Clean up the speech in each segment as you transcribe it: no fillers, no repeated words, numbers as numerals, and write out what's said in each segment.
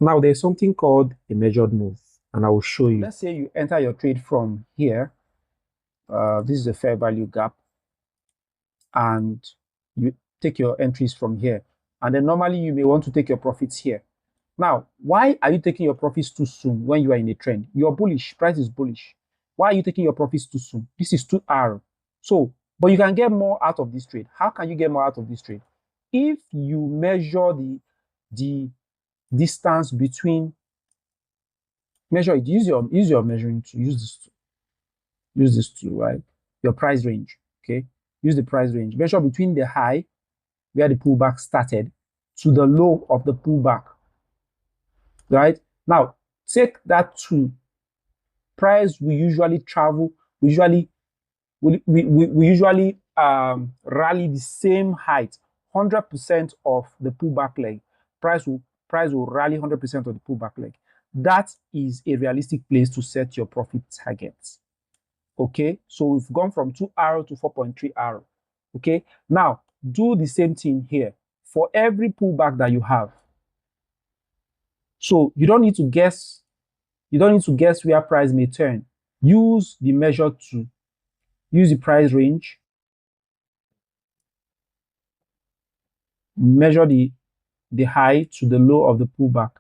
Now there's something called a measured move, and I will show you. Let's say you enter your trade from here. This is a fair value gap, and you take your entries from here. And then normally you may want to take your profits here. Now, why are you taking your profits too soon when you are in a trend? You're bullish, price is bullish. Why are you taking your profits too soon? This is too arrow. So, but you can get more out of this trade. How can you get more out of this trade? If you measure the distance between, measure it, use your measuring tool, use this tool, right? Your price range, okay? Use the price range. Measure between the high, where the pullback started, to the low of the pullback, right? Now, take that to price. We usually travel, we usually rally the same height, 100% of the pullback leg. Price will rally 100% of the pullback leg. That is a realistic place to set your profit targets. Okay, so we've gone from 2 arrow to 4.3 arrow. Okay, now do the same thing here for every pullback that you have. So you don't need to guess. You don't need to guess where price may turn. Use the measure to use the price range. Measure the high to the low of the pullback.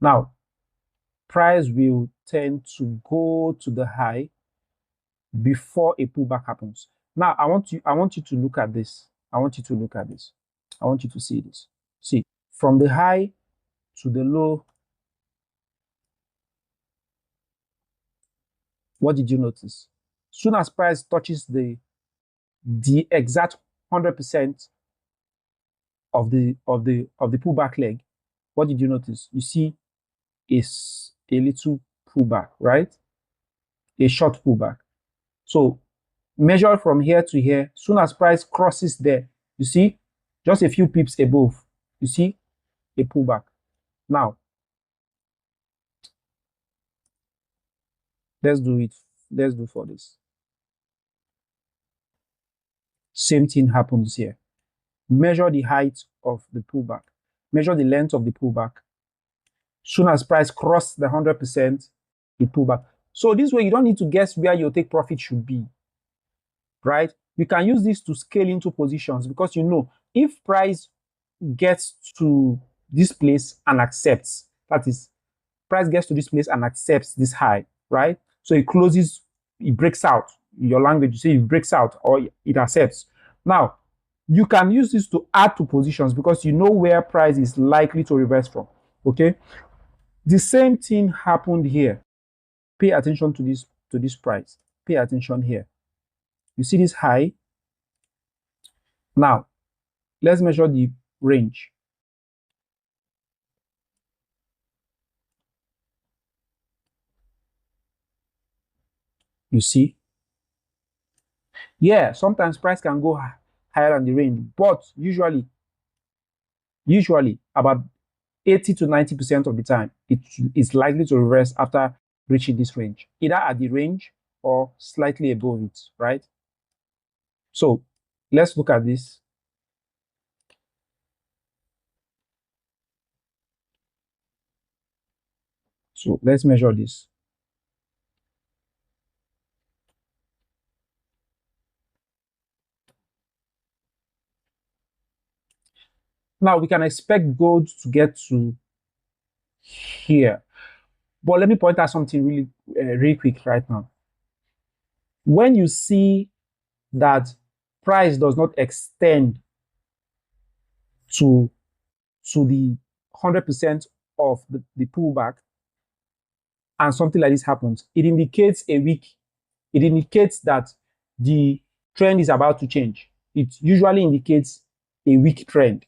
Now, price will tend to go to the high before a pullback happens. Now, I want you to look at this. I want you to look at this. I want you to see this. See, from the high to the low, what did you notice? Soon as price touches the exact 100% of the pullback leg, what did you notice? You see is a little pullback, right? A short pullback. So measure from here to here. Soon as price crosses there, you see, just a few pips above, you see a pullback. Now, let's do for this. Same thing happens here. Measure the height of the pullback. Measure the length of the pullback. Soon as price crosses the 100%, it pull back. So this way, you don't need to guess where your take profit should be, right? You can use this to scale into positions because you know if price gets to this place and accepts, that is, price gets to this place and accepts this high, right? So it closes, it breaks out. In your language, you say it breaks out or it accepts. Now, you can use this to add to positions because you know where price is likely to reverse from, okay? The same thing happened here. Pay attention to this price. Pay attention here. You see this high? Now, let's measure the range. You see? Yeah, sometimes price can go higher than the range, but usually about 80 to 90% of the time, it is likely to reverse after reaching this range, either at the range or slightly above it, right? So let's look at this. So let's measure this. Now we can expect gold to get to here. But let me point out something really quick right now. When you see that price does not extend to the 100% of the pullback and something like this happens, it indicates it indicates that the trend is about to change. It usually indicates a weak trend,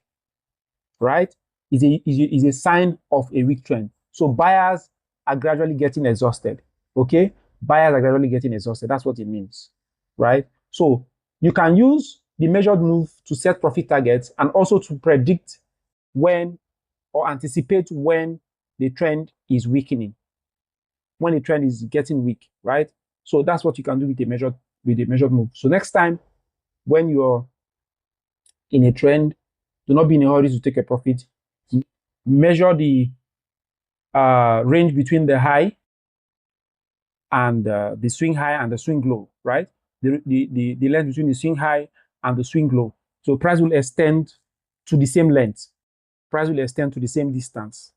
right? Is a sign of a weak trend. So buyers are gradually getting exhausted, okay? Buyers are gradually getting exhausted. That's what it means, right? So you can use the measured move to set profit targets and also to predict when or anticipate when the trend is weakening, when the trend is getting weak, right? So that's what you can do with a measured move. So next time when you're in a trend, do not be in a hurry to take a profit. Measure the range between the high and the swing high and the swing low, right? The length between the swing high and the swing low. So price will extend to the same length. Price will extend to the same distance.